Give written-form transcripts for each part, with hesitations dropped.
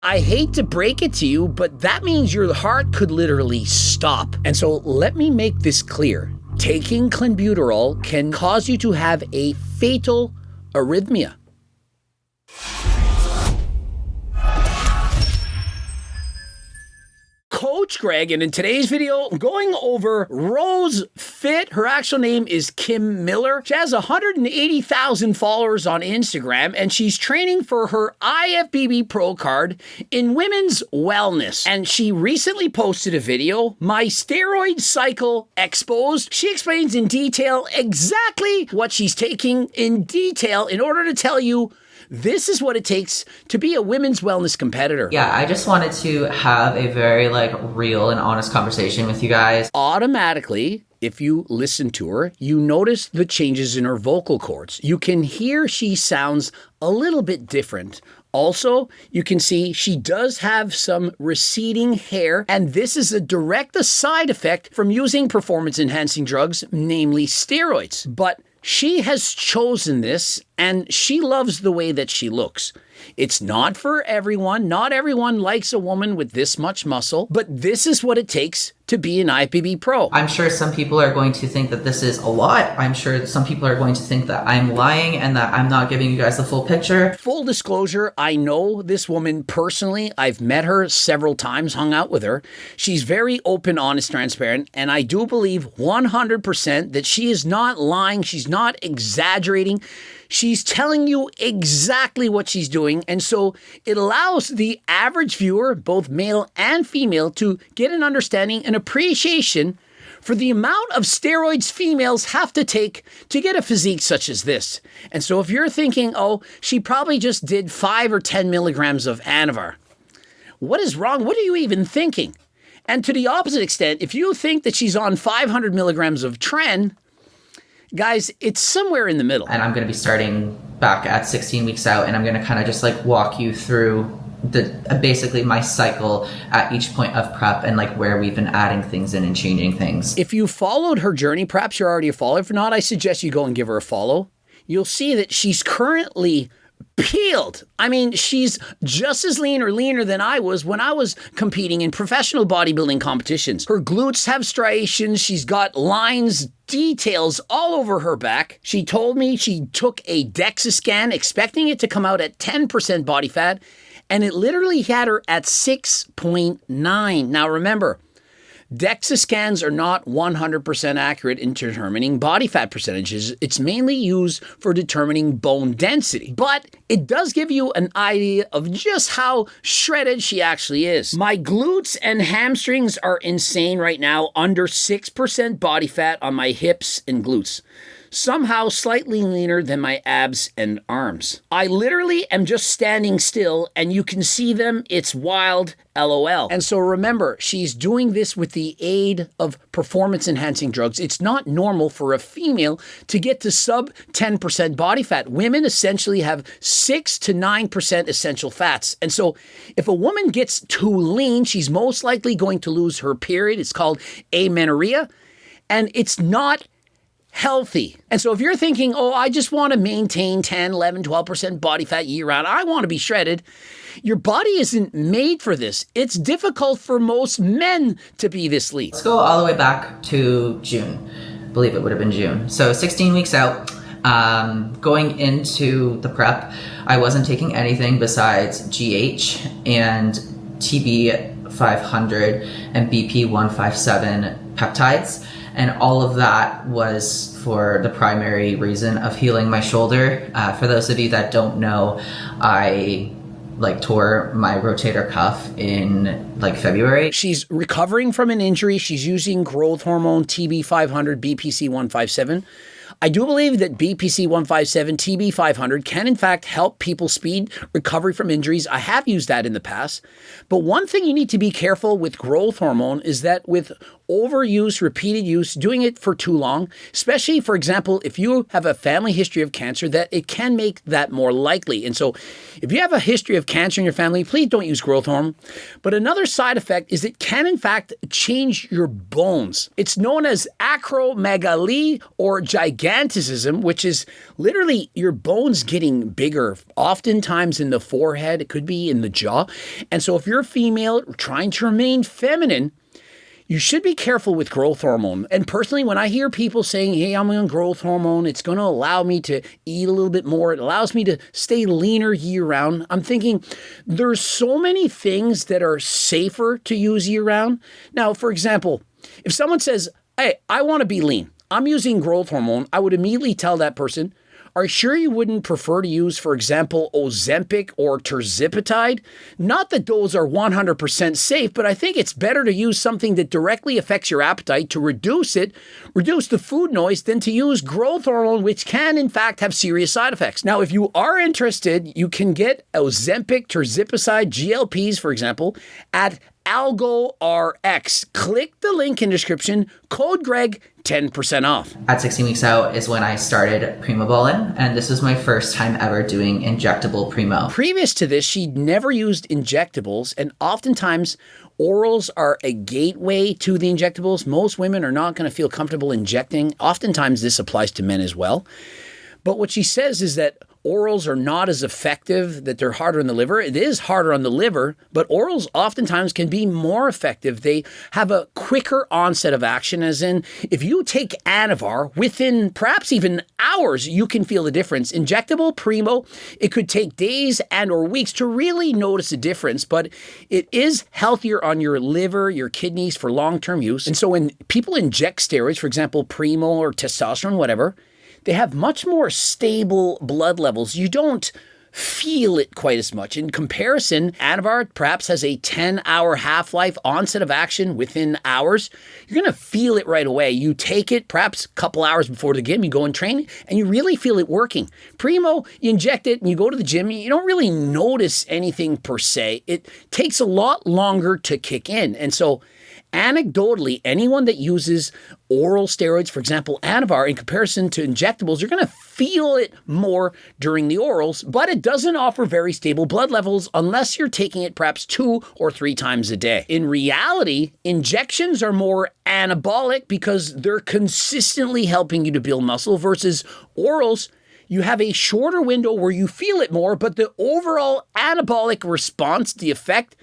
I hate to break it to you, but that means your heart could literally stop. And so let me make this clear. Taking clenbuterol can cause you to have a fatal arrhythmia. Coach Greg, and in today's video, I'm going over Rose Fit. Her actual name is Kim Miller. She has 180,000 followers on Instagram, and she's training for her IFBB Pro card in women's wellness. And she recently posted a video, My Steroid Cycle Exposed. She explains in detail exactly what she's taking in detail in order to tell you this is what it takes to be a women's wellness competitor. Yeah, I just wanted to have a very real and honest conversation with you guys. Automatically, if you listen to her, you notice the changes in her vocal cords. You can hear she sounds a little bit different. Also, you can see she does have some receding hair, and this is a direct side effect from using performance-enhancing drugs, namely steroids. But she has chosen this, and she loves the way that she looks. It's not for everyone. Not everyone likes a woman with this much muscle, but this is what it takes to be an IFBB Pro. I'm sure some people are going to think that this is a lot. I'm sure some people are going to think that I'm lying and that I'm not giving you guys the full picture. Full disclosure, I know this woman personally. I've met her several times, hung out with her. She's very open, honest, transparent, and I do believe 100% that she is not lying. She's not exaggerating. She's telling you exactly what she's doing, and so it allows the average viewer, both male and female, to get an understanding and appreciation for the amount of steroids females have to take to get a physique such as this. And so if you're thinking, oh, she probably just did 5 or 10 milligrams of anavar, what is wrong? What are you even thinking? And to the opposite extent, if you think that she's on 500 milligrams of tren, guys, it's somewhere in the middle. And I'm going to be starting back at 16 weeks out, and I'm going to kind of just walk you through basically my cycle at each point of prep and where we've been adding things in and changing things. If you followed her journey, perhaps you're already a follower. If not, I suggest you go and give her a follow. You'll see that she's currently peeled. I mean, she's just as lean or leaner than I was when I was competing in professional bodybuilding competitions. Her glutes have striations. She's got lines, details all over her back. She told me she took a DEXA scan expecting it to come out at 10% body fat, and it literally had her at 6.9. Now remember, DEXA scans are not 100% accurate in determining body fat percentages. It's mainly used for determining bone density, but it does give you an idea of just how shredded she actually is. My glutes and hamstrings are insane right now, under 6% body fat on my hips and glutes. Somehow slightly leaner than my abs and arms. I literally am just standing still and you can see them. It's wild, LOL. And so remember, she's doing this with the aid of performance-enhancing drugs. It's not normal for a female to get to sub 10% body fat. Women essentially have 6 to 9% essential fats. And so if a woman gets too lean, she's most likely going to lose her period. It's called amenorrhea, and it's not healthy. And so if you're thinking, oh, I just want to maintain 10, 11, 12% body fat year round, I want to be shredded, your body isn't made for this. It's difficult for most men to be this lean. Let's go all the way back to June. I believe it would have been June. So 16 weeks out, going into the prep, I wasn't taking anything besides GH and TB 500 and BP 157 peptides. And all of that was for the primary reason of healing my shoulder. For those of you that don't know, I tore my rotator cuff in February. She's recovering from an injury. She's using growth hormone TB500, BPC 157. I do believe that BPC 157, TB 500 can in fact help people speed recovery from injuries. I have used that in the past. But one thing you need to be careful with growth hormone is that with overuse, repeated use, doing it for too long, especially, for example, if you have a family history of cancer, that it can make that more likely. And so if you have a history of cancer in your family, please don't use growth hormone. But another side effect is it can in fact change your bones. It's known as acromegaly or gigantism. giganticism, which is literally your bones getting bigger, oftentimes in the forehead, it could be in the jaw. And so if you're a female trying to remain feminine, you should be careful with growth hormone. And personally, when I hear people saying, hey, I'm on growth hormone, it's going to allow me to eat a little bit more, it allows me to stay leaner year round, I'm thinking there's so many things that are safer to use year round. Now, for example, if someone says, hey, I want to be lean, I'm using growth hormone, I would immediately tell that person, are you sure you wouldn't prefer to use, for example, Ozempic or tirzepatide? Not that those are 100% safe, but I think it's better to use something that directly affects your appetite to reduce the food noise, than to use growth hormone, which can, in fact, have serious side effects. Now, if you are interested, you can get Ozempic, tirzepatide, GLPs, for example, at Algo RX. Click the link in description, code Greg, 10% off. At 16 weeks out is when I started Primobolan, and this was my first time ever doing injectable Primo. Previous to this, she'd never used injectables, and oftentimes orals are a gateway to the injectables. Most women are not going to feel comfortable injecting. Oftentimes this applies to men as well. But what she says is that orals are not as effective, that they're harder on the liver. It is harder on the liver, but orals oftentimes can be more effective. They have a quicker onset of action, as in if you take anavar, within perhaps even hours, you can feel the difference. Injectable Primo, it could take days and or weeks to really notice a difference, but it is healthier on your liver, your kidneys for long-term use. And so when people inject steroids, for example, Primo or testosterone, whatever, they have much more stable blood levels. You don't feel it quite as much. In comparison, anavar perhaps has a 10-hour half-life, onset of action within hours. You're going to feel it right away. You take it perhaps a couple hours before the gym, you go and train, and you really feel it working. Primo, you inject it and you go to the gym, you don't really notice anything per se. It takes a lot longer to kick in. And so anecdotally, anyone that uses oral steroids, for example, anavar, in comparison to injectables, you're going to feel it more during the orals, but it doesn't offer very stable blood levels unless you're taking it perhaps 2 or 3 times a day. In reality, injections are more anabolic because they're consistently helping you to build muscle, versus orals, you have a shorter window where you feel it more, but the overall anabolic response, the effect,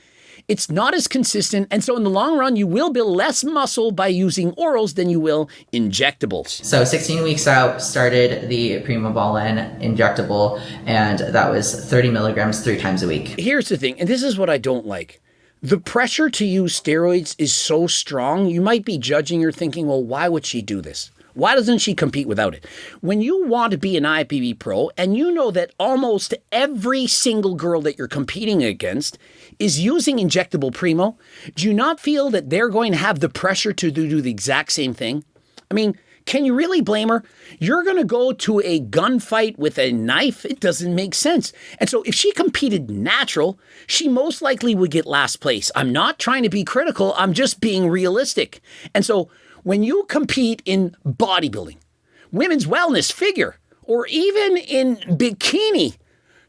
it's not as consistent, and so in the long run, you will build less muscle by using orals than you will injectables. So 16 weeks out, started the Primobolan injectable, and that was 30 milligrams 3 times a week. Here's the thing, and this is what I don't like. The pressure to use steroids is so strong, you might be judging or thinking, well, why would she do this? Why doesn't she compete without it? When you want to be an IFBB pro and you know that almost every single girl that you're competing against is using injectable Primo, do you not feel that they're going to have the pressure to do the exact same thing? I mean, can you really blame her? You're going to go to a gunfight with a knife? It doesn't make sense. And so if she competed natural, she most likely would get last place. I'm not trying to be critical. I'm just being realistic. And so when you compete in bodybuilding, women's wellness, figure, or even in bikini,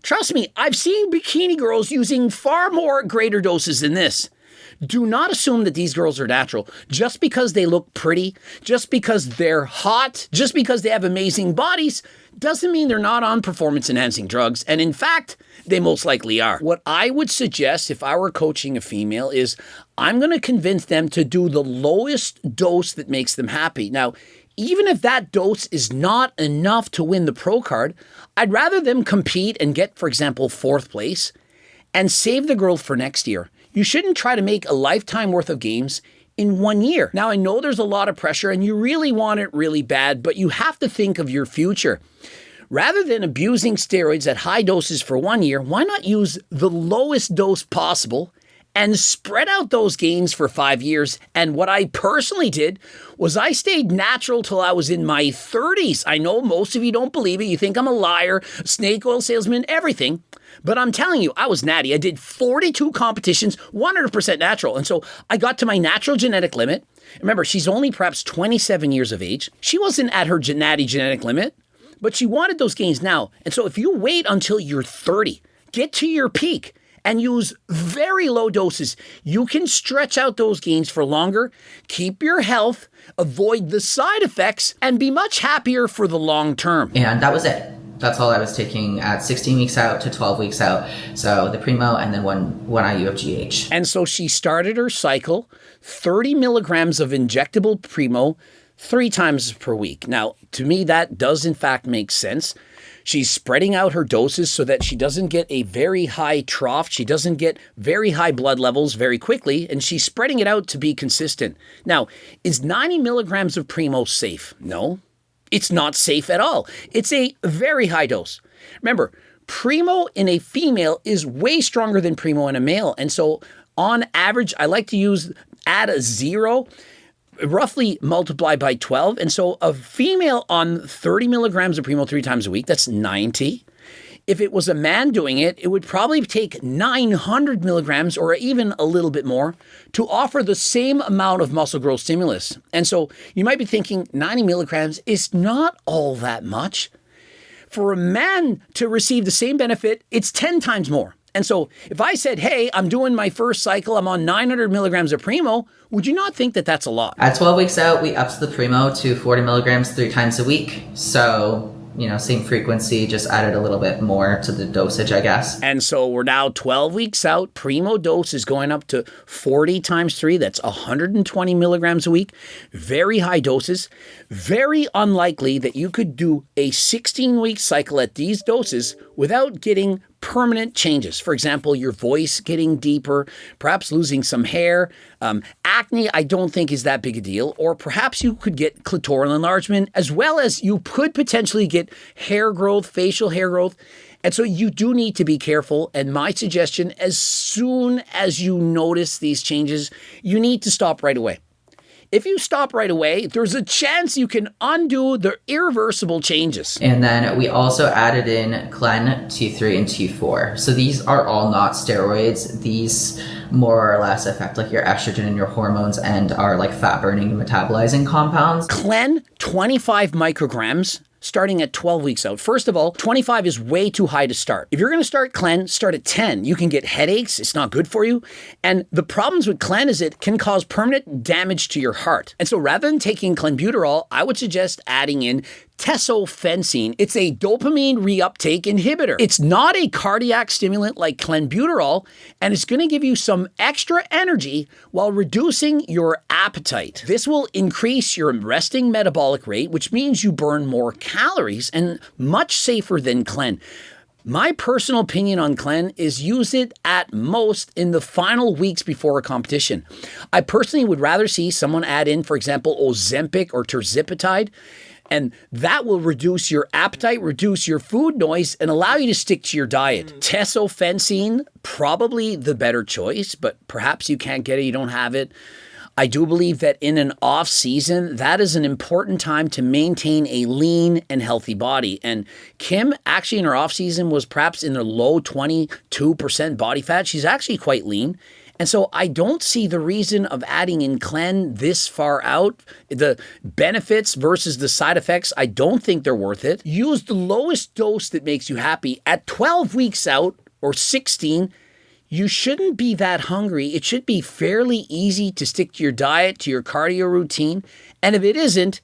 trust me, I've seen bikini girls using far more greater doses than this. Do not assume that these girls are natural. Just because they look pretty, just because they're hot, just because they have amazing bodies, doesn't mean they're not on performance-enhancing drugs. And in fact, they most likely are. What I would suggest if I were coaching a female is I'm going to convince them to do the lowest dose that makes them happy. Now, even if that dose is not enough to win the pro card, I'd rather them compete and get, for example, 4th place and save the girl for next year. You shouldn't try to make a lifetime worth of gains in 1 year. Now, I know there's a lot of pressure and you really want it really bad, but you have to think of your future. Rather than abusing steroids at high doses for 1 year, why not use the lowest dose possible and spread out those gains for 5 years? And what I personally did was I stayed natural till I was in my 30s. I know most of you don't believe it. You think I'm a liar, snake oil salesman, everything. But I'm telling you, I was natty. I did 42 competitions, 100% natural. And so I got to my natural genetic limit. Remember, she's only perhaps 27 years of age. She wasn't at her natty genetic limit, but she wanted those gains now. And so if you wait until you're 30, get to your peak, and use very low doses. You can stretch out those gains for longer, keep your health, avoid the side effects, and be much happier for the long term. And that was it. That's all I was taking at 16 weeks out to 12 weeks out. So the Primo and then one IU of GH. And so she started her cycle, 30 milligrams of injectable Primo 3 times per week. Now, to me, that does in fact make sense. She's spreading out her doses so that she doesn't get a very high trough. She doesn't get very high blood levels very quickly, and she's spreading it out to be consistent. Now, is 90 milligrams of Primo safe? No. It's not safe at all. It's a very high dose. Remember, Primo in a female is way stronger than Primo in a male. And so on average, I like to add a 0, roughly multiply by 12. And so a female on 30 milligrams of Primo 3 times a week, that's 90. If it was a man doing it, it would probably take 900 milligrams or even a little bit more to offer the same amount of muscle growth stimulus. And so you might be thinking 90 milligrams is not all that much. For a man to receive the same benefit, it's 10 times more. And so if I said, hey, I'm doing my first cycle, I'm on 900 milligrams of Primo, would you not think that that's a lot? At 12 weeks out, we upped the Primo to 40 milligrams 3 times a week. So, same frequency, just added a little bit more to the dosage, I guess. And so we're now 12 weeks out. Primo dose is going up to 40 times 3. That's 120 milligrams a week. Very high doses. Very unlikely that you could do a 16-week cycle at these doses without getting permanent changes. For example, your voice getting deeper, perhaps losing some hair. Acne, I don't think is that big a deal. Or perhaps you could get clitoral enlargement, as well as you could potentially get hair growth, facial hair growth. And so you do need to be careful. And my suggestion, as soon as you notice these changes, you need to stop right away. If you stop right away, there's a chance you can undo the irreversible changes. And then we also added in Clen, T3, and T4. So these are all not steroids. These more or less affect like your estrogen and your hormones and are like fat burning and metabolizing compounds. Clen, 25 micrograms. Starting at 12 weeks out. First of all, 25 is way too high to start. If you're going to start Clen, start at 10. You can get headaches. It's not good for you. And the problems with Clen is it can cause permanent damage to your heart. And so rather than taking clenbuterol, I would suggest adding in tesofensine. It's a dopamine reuptake inhibitor. It's not a cardiac stimulant like clenbuterol, and it's going to give you some extra energy while reducing your appetite. This will increase your resting metabolic rate, which means you burn more calories and much safer than Clen. My personal opinion on Clen is use it at most in the final weeks before a competition. I personally would rather see someone add in, for example, Ozempic or tirzepatide, and that will reduce your appetite, reduce your food noise, and allow you to stick to your diet. Tesofensine, probably the better choice, but perhaps you can't get it, you don't have it. I do believe that in an off season, that is an important time to maintain a lean and healthy body. And Kim, actually in her off season, was perhaps in the low 22% body fat. She's actually quite lean. And so I don't see the reason of adding in Clen this far out. The benefits versus the side effects, I don't think they're worth it. Use the lowest dose that makes you happy. At 12 weeks out or 16, you shouldn't be that hungry. It should be fairly easy to stick to your diet, to your cardio routine. And if it isn't,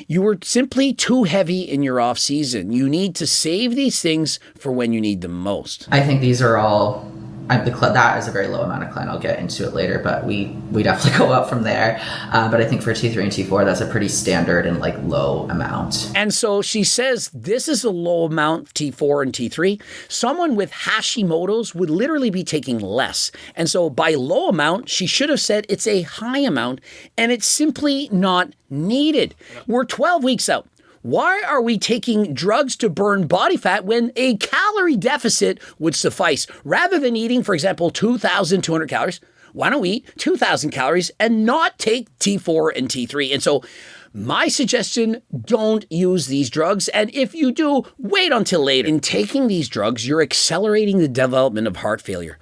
you were simply too heavy in your off season. You need to save these things for when you need them most. I think these are all... that is a very low amount of Clen. I'll get into it later, but we definitely go up from there. But I think for T3 and T4, that's a pretty standard and like low amount. And so she says this is a low amount, T4 and T3. Someone with Hashimoto's would literally be taking less. And so by low amount, she should have said it's a high amount, and it's simply not needed. We're 12 weeks out. Why are we taking drugs to burn body fat when a calorie deficit would suffice? Rather than eating, for example, 2,200 calories, why don't we eat 2,000 calories and not take T4 and T3? And so my suggestion, don't use these drugs. And if you do, wait until later. In taking these drugs, you're accelerating the development of heart failure.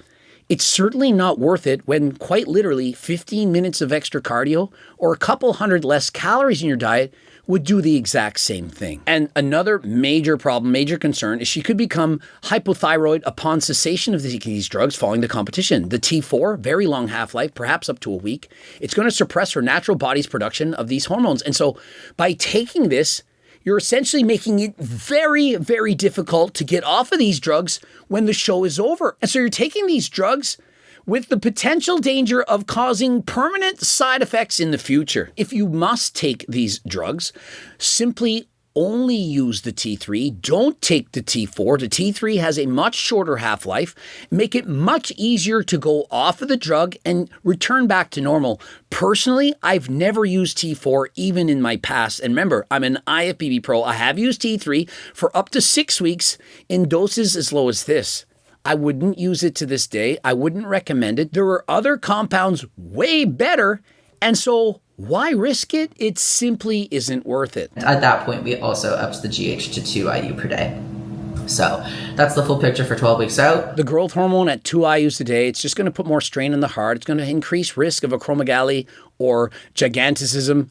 It's certainly not worth it when quite literally 15 minutes of extra cardio or a couple hundred less calories in your diet would do the exact same thing. And another major problem, major concern, is she could become hypothyroid upon cessation of these drugs following the competition. The T4, very long half-life, perhaps up to a week. It's going to suppress her natural body's production of these hormones. And so by taking this, you're essentially making it very, very difficult to get off of these drugs when the show is over. And so you're taking these drugs with the potential danger of causing permanent side effects in the future. If you must take these drugs, simply only use the T3. Don't take the T4. The T3 has a much shorter half-life. Make it much easier to go off of the drug and return back to normal. Personally, I've never used T4 even in my past. And remember, I'm an IFBB pro. I have used T3 for up to 6 weeks in doses as low as this. I wouldn't use it to this day. I wouldn't recommend it. There are other compounds way better. And so why risk it? It simply isn't worth it. At that point, we also upped the GH to 2 IU per day. So that's the full picture for 12 weeks out. The growth hormone at 2 IUs a day, it's just going to put more strain on the heart. It's going to increase risk of acromegaly or giganticism.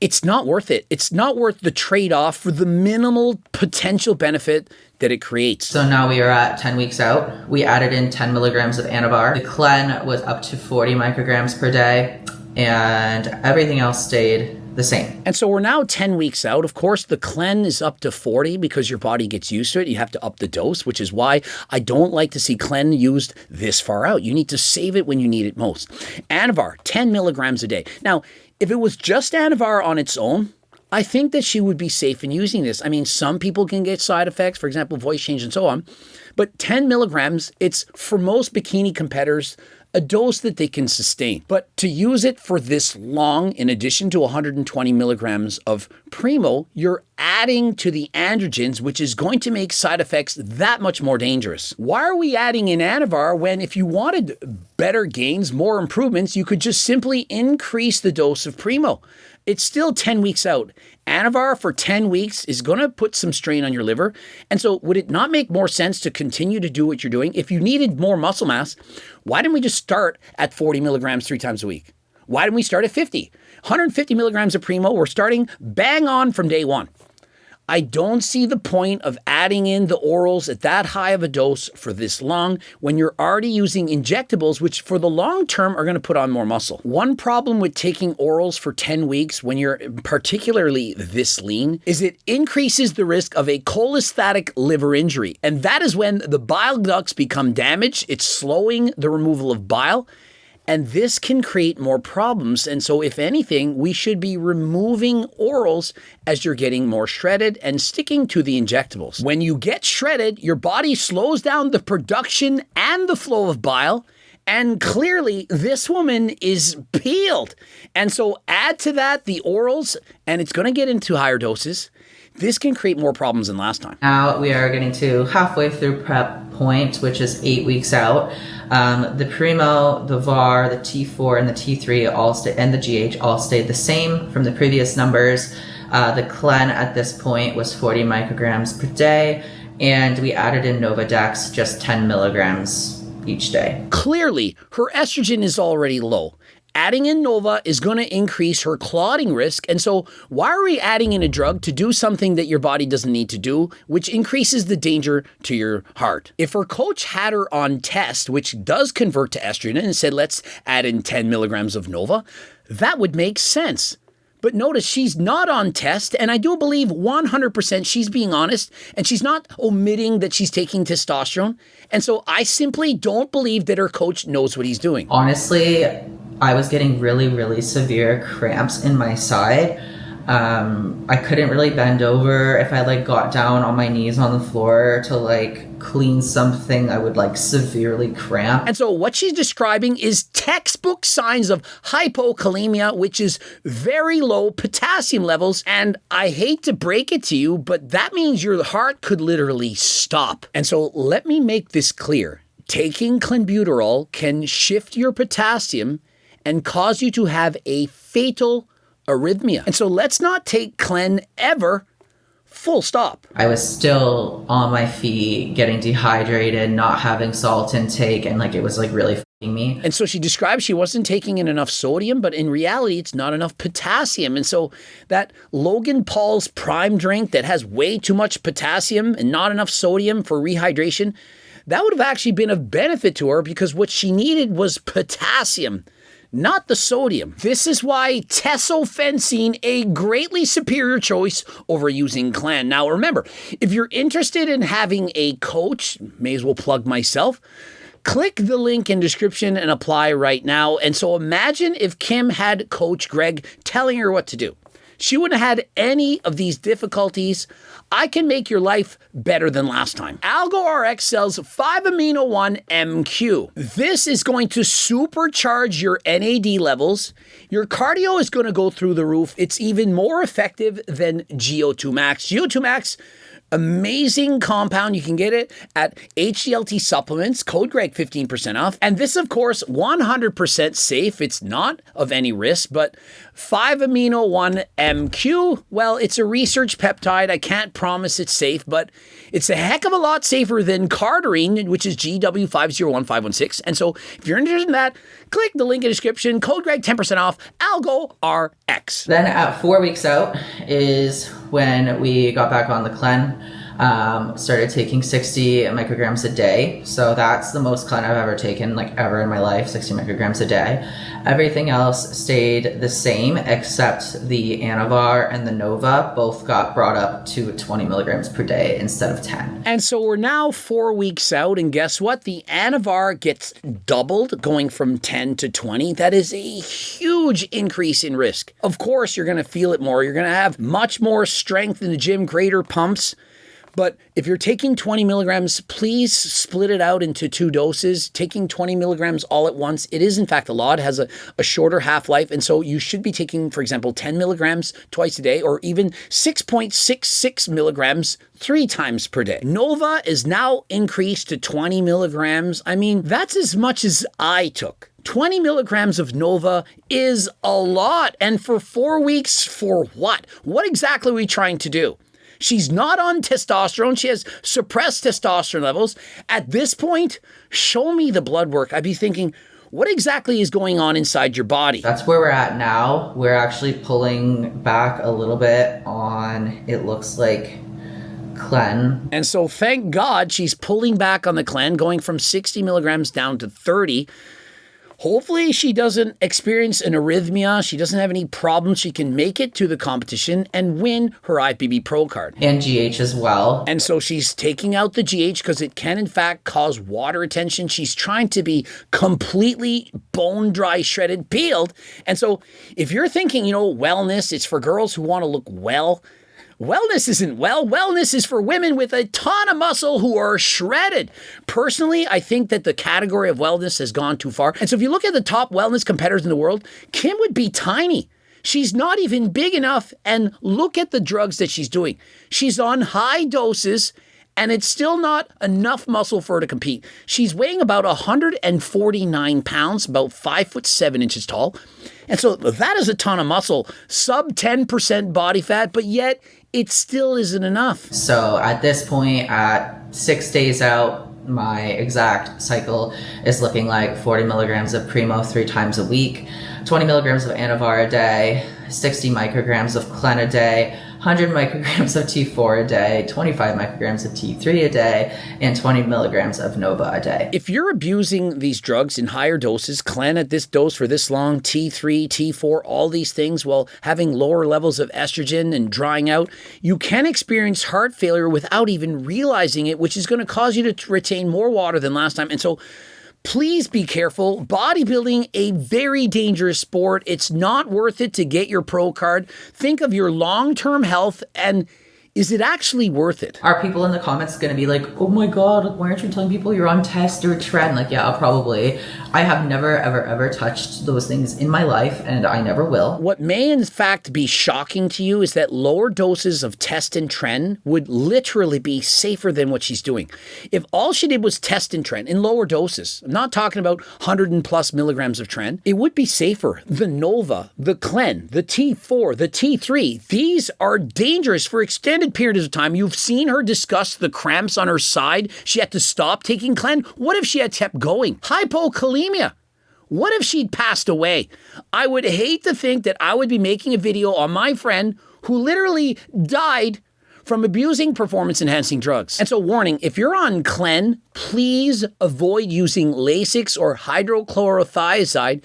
It's not worth it. It's not worth the trade-off for the minimal potential benefit that it creates. So now we are at 10 weeks out. We added in 10 milligrams of anavar. The clen was up to 40 micrograms per day, and everything else stayed the same. And so we're now 10 weeks out. Of course, the clen is up to 40 because your body gets used to it. You have to up the dose, which is why I don't like to see clen used this far out. You need to save it when you need it most. Anavar, 10 milligrams a day. Now, if it was just anavar on its own, I think that she would be safe in using this. I mean, some people can get side effects, for example, voice change and so on. But 10 milligrams, it's for most bikini competitors, a dose that they can sustain. But to use it for this long, in addition to 120 milligrams of Primo, you're adding to the androgens, which is going to make side effects that much more dangerous. Why are we adding in anavar when if you wanted better gains, more improvements, you could just simply increase the dose of Primo? It's still 10 weeks out. Anavar for 10 weeks is going to put some strain on your liver. And so would it not make more sense to continue to do what you're doing? If you needed more muscle mass, why didn't we just start at 40 milligrams 3 times a week? Why didn't we start at 50? 150 milligrams of Primo, we're starting bang on from day one. I don't see the point of adding in the orals at that high of a dose for this long when you're already using injectables, which for the long term are going to put on more muscle. One problem with taking orals for 10 weeks when you're particularly this lean is it increases the risk of a cholestatic liver injury. And that is when the bile ducts become damaged. It's slowing the removal of bile. And this can create more problems. And so if anything, we should be removing orals as you're getting more shredded and sticking to the injectables. When you get shredded, your body slows down the production and the flow of bile. And clearly, this woman is peeled. And so add to that the orals, and it's going to get into higher doses. This can create more problems than last time. Now we are getting to halfway through prep point, which is 8 weeks out. The Primo, the VAR, the T4, and the T3 and the GH all stayed the same from the previous numbers. The clen at this point was 40 micrograms per day, and we added in nolvadex, just 10 milligrams each day. Clearly, her estrogen is already low. Adding in Nova is going to increase her clotting risk. And so why are we adding in a drug to do something that your body doesn't need to do, which increases the danger to your heart? If her coach had her on test, which does convert to estrogen, and said, let's add in 10 milligrams of Nova, that would make sense. But notice she's not on test, and I do believe 100% she's being honest, and she's not omitting that she's taking testosterone. And so I simply don't believe that her coach knows what he's doing. Honestly, I was getting really, really severe cramps in my side. I couldn't really bend over. If I got down on my knees on the floor to clean something, I would severely cramp. And so what she's describing is textbook signs of hypokalemia, which is very low potassium levels. And I hate to break it to you, but that means your heart could literally stop. And so let me make this clear. Taking clenbuterol can shift your potassium and cause you to have a fatal arrhythmia. And so let's not take clen ever, full stop. I was still on my feet, getting dehydrated, not having salt intake, and it was really me. And so she described she wasn't taking in enough sodium, but in reality, it's not enough potassium. And so that Logan Paul's Prime drink that has way too much potassium and not enough sodium for rehydration, that would have actually been of benefit to her because what she needed was potassium, not the sodium. This is why tesofensine, a greatly superior choice over using Clen. Now remember, if you're interested in having a coach, may as well plug myself, click the link in description and apply right now. And so imagine if Kim had Coach Greg telling her what to do. She wouldn't have had any of these difficulties. I can make your life better than last time. AlgoRx sells 5-amino-1-MQ. This is going to supercharge your NAD levels. Your cardio is going to go through the roof. It's even more effective than GO2 Max. GO2 Max, amazing compound. You can get it at HDLT Supplements, code Greg 15% off. And this, of course, 100% safe. It's not of any risk, but 5-amino-1-MQ, well, it's a research peptide. I can't promise it's safe, but it's a heck of a lot safer than cardarine, which is GW501516. And so if you're interested in that, click the link in the description, code Greg 10% off, AlgoRx. Then at 4 weeks out is when we got back on the Clen. Started taking 60 micrograms a day. So that's the most Clen I've ever taken, like ever in my life, 60 micrograms a day. Everything else stayed the same except the anavar and the nova both got brought up to 20 milligrams per day instead of 10. And so we're now 4 weeks out, and guess what? The anavar gets doubled, going from 10 to 20. That is a huge increase in risk. Of course, you're going to feel it more. You're going to have much more strength in the gym, greater pumps. But if you're taking 20 milligrams, please split it out into 2 doses. Taking 20 milligrams all at once, it is in fact a lot. It has a shorter half-life. And so you should be taking, for example, 10 milligrams twice a day or even 6.66 milligrams 3 times per day. Nova is now increased to 20 milligrams. I mean, that's as much as I took. 20 milligrams of Nova is a lot. And for 4 weeks, for what? What exactly are we trying to do? She's not on testosterone. She has suppressed testosterone levels. At this point, show me the blood work. I'd be thinking, what exactly is going on inside your body? That's where we're at now. We're actually pulling back a little bit on, it looks like, Clen. And so thank God she's pulling back on the Clen, going from 60 milligrams down to 30. Hopefully she doesn't experience an arrhythmia. She doesn't have any problems. She can make it to the competition and win her IPB Pro card. And GH as well. And so she's taking out the GH because it can in fact cause water retention. She's trying to be completely bone dry, shredded, peeled. And so if you're thinking, wellness, it's for girls who want to look well. Wellness isn't well. Wellness is for women with a ton of muscle who are shredded. Personally, I think that the category of wellness has gone too far. And so if you look at the top wellness competitors in the world, Kim would be tiny. She's not even big enough. And look at the drugs that she's doing. She's on high doses and it's still not enough muscle for her to compete. She's weighing about 149 pounds, about 5'7" tall. And so that is a ton of muscle, sub 10% body fat, but yet it still isn't enough. So at this point, at 6 days out, my exact cycle is looking like 40 milligrams of Primo 3 times a week, 20 milligrams of Anavar a day, 60 micrograms of Clen a day, 100 micrograms of T4 a day, 25 micrograms of T3 a day, and 20 milligrams of Nova a day. If you're abusing these drugs in higher doses, Clen at this dose for this long, T3, T4, all these things, while having lower levels of estrogen and drying out, you can experience heart failure without even realizing it, which is going to cause you to retain more water than last time. And so please be careful. Bodybuilding, a very dangerous sport. It's not worth it to get your pro card. Think of your long-term health and is it actually worth it? Are people in the comments going to be like, oh my God, why aren't you telling people you're on test or trend? Like, yeah, probably. I have never, ever touched those things in my life, and I never will. What may in fact be shocking to you is that lower doses of test and trend would literally be safer than what she's doing. If all she did was test and trend in lower doses, I'm not talking about 100 and plus milligrams of trend, it would be safer. The Nova, the Clen, the T4, the T3, these are dangerous for extended extended period of time. You've seen her discuss the cramps on her side. She had to stop taking Clen. What if she had kept going? Hypokalemia. What if she'd passed away? I would hate to think that I would be making a video on my friend who literally died from abusing performance-enhancing drugs. And so warning, if you're on Clen, please avoid using Lasix or hydrochlorothiazide,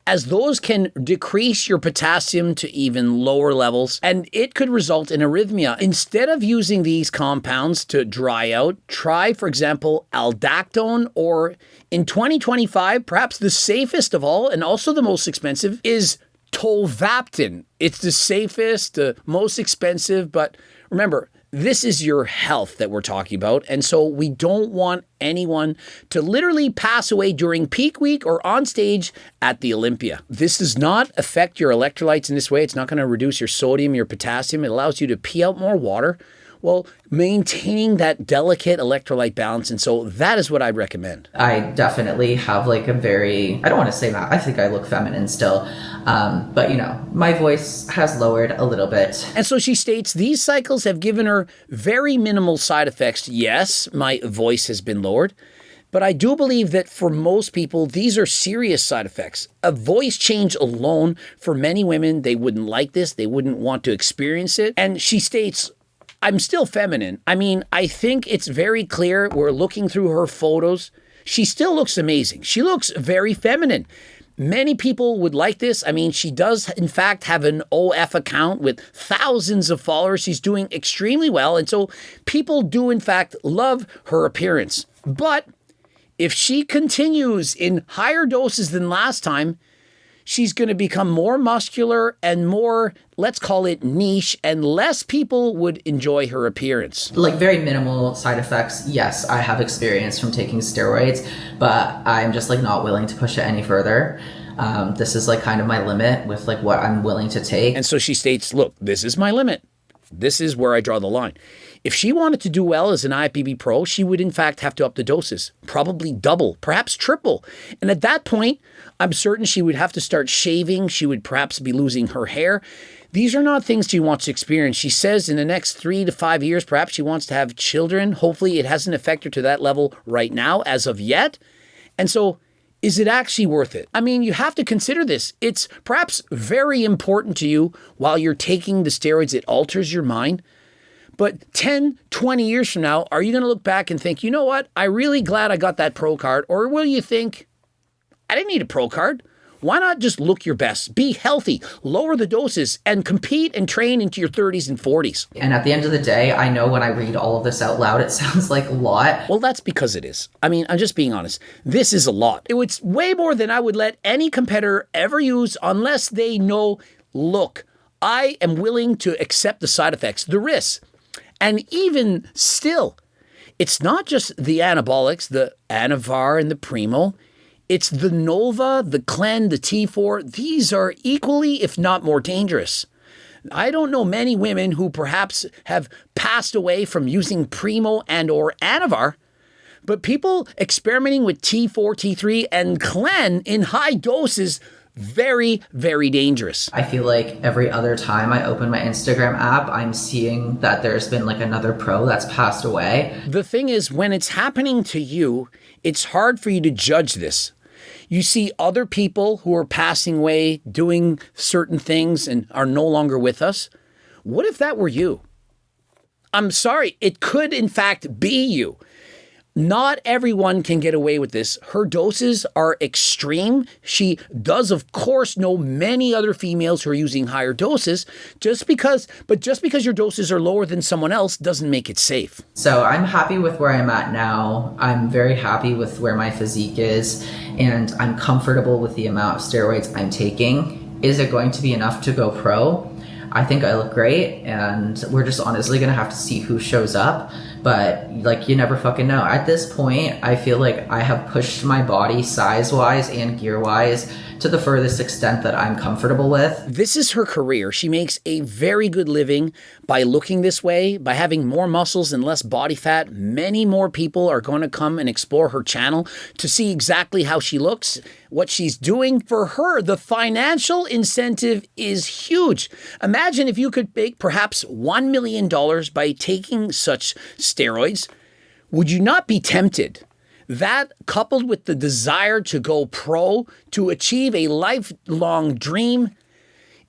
as those can decrease your potassium to even lower levels, and it could result in arrhythmia. Instead of using these compounds to dry out, try, for example, aldactone, or in 2025, perhaps the safest of all, and also the most expensive, is tolvaptan. It's the safest, the most expensive, but remember, this is your health that we're talking about, and so we don't want anyone to literally pass away during peak week or on stage at the Olympia. This does not affect your electrolytes in this way. It's not going to reduce your sodium, your potassium. It allows you to pee out more water while maintaining that delicate electrolyte balance, and so that is what I'd recommend. I definitely have like a very, I don't want to say that, I think I look feminine still, but you know, my voice has lowered a little bit. And so she states, these cycles have given her very minimal side effects. Yes, my voice has been lowered, but I do believe that for most people, these are serious side effects. A voice change alone, for many women, they wouldn't like this. They wouldn't want to experience it. And she states, I'm still feminine. I mean, I think it's very clear. We're looking through her photos. She still looks amazing. She looks very feminine. Many people would like this. I mean, she does, in fact, have an OF account with thousands of followers. She's doing extremely well. And so people do, in fact, love her appearance. But if she continues in higher doses than last time, she's going to become more muscular and more, let's call it niche, and less people would enjoy her appearance. Like very minimal side effects. Yes, I have experience from taking steroids, but I'm just like not willing to push it any further. This is like kind of my limit with like what I'm willing to take. And so she states, look, this is my limit. This is where I draw the line. If she wanted to do well as an IFBB pro, she would in fact have to up the doses, probably double, perhaps triple. And at that point, I'm certain she would have to start shaving. She would perhaps be losing her hair. These are not things she wants to experience. She says in the next 3 to 5 years, perhaps she wants to have children. Hopefully it hasn't affected her to that level right now as of yet. And so is it actually worth it? I mean, you have to consider this. It's perhaps very important to you while you're taking the steroids. It alters your mind. But 10, 20 years from now, are you going to look back and think, you know what? I'm really glad I got that pro card. Or will you think, I didn't need a pro card. Why not just look your best, be healthy, lower the doses, and compete and train into your 30s and 40s? And at the end of the day, I know when I read all of this out loud, it sounds like a lot. Well, that's because it is. I mean, I'm just being honest. This is a lot. It's way more than I would let any competitor ever use unless they know, look, I am willing to accept the side effects, the risks. And even still, it's not just the anabolics, the anavar and the primo. It's the Nolva, the Clen, the T4. These are equally, if not more dangerous. I don't know many women who perhaps have passed away from using primo and or anavar, but people experimenting with T4, T3, and Clen in high doses, very, very dangerous. I feel like every other time I open my Instagram app, I'm seeing that there's been like another pro that's passed away. The thing is, when it's happening to you, it's hard for you to judge this. You see other people who are passing away, doing certain things and are no longer with us. What if that were you? I'm sorry, it could in fact be you. Not everyone can get away with this. Her doses are extreme. She does, of course, know many other females who are using higher doses. Just because your doses are lower than someone else doesn't make it safe. So I'm happy with where I'm at now. I'm very happy with where my physique is, and I'm comfortable with the amount of steroids I'm taking. Is it going to be enough to go pro? I think I look great, and we're just honestly going to have to see who shows up. but like, you never fucking know. At this point, I feel like I have pushed my body size-wise and gear-wise to the furthest extent that I'm comfortable with. This is her career. She makes a very good living by looking this way, by having more muscles and less body fat. Many more people are going to come and explore her channel to see exactly how she looks, what she's doing. For her, the financial incentive is huge. Imagine if you could make perhaps $1 million by taking such steroids. Would you not be tempted? That, coupled with the desire to go pro, to achieve a lifelong dream,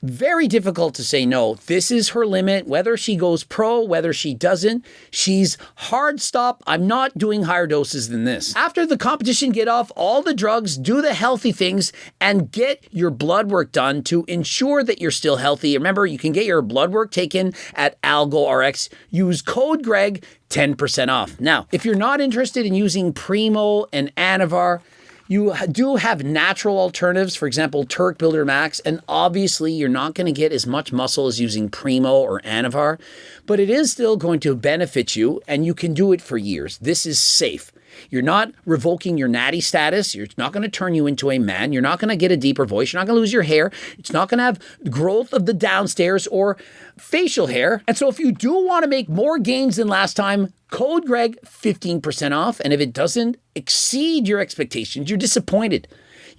very difficult to say no. This is her limit. Whether she goes pro, whether she doesn't, she's hard stop. I'm not doing higher doses than this. After the competition, get off all the drugs, do the healthy things, and get your blood work done to ensure that you're still healthy. Remember, you can get your blood work taken at AlgoRx. Use code Greg, 10% off. Now, if you're not interested in using Primo and Anavar, you do have natural alternatives, for example, Turk Builder Max, and obviously you're not going to get as much muscle as using Primo or Anavar, but it is still going to benefit you, and you can do it for years. This is safe. You're not revoking your natty status. It's not going to turn you into a man. You're not going to get a deeper voice. You're not going to lose your hair. It's not going to have growth of the downstairs or facial hair. And so if you do want to make more gains than last time, code Greg, 15% off. And if it doesn't exceed your expectations, you're disappointed.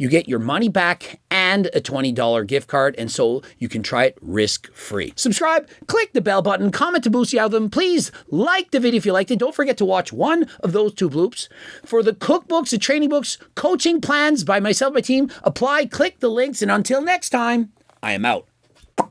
You get your money back and a $20 gift card, and so you can try it risk-free. Subscribe, click the bell button, comment to boost the algorithm. Please like the video if you liked it. Don't forget to watch one of those 2 bloops. For the cookbooks, the training books, coaching plans by myself and my team, apply, click the links, and until next time, I am out.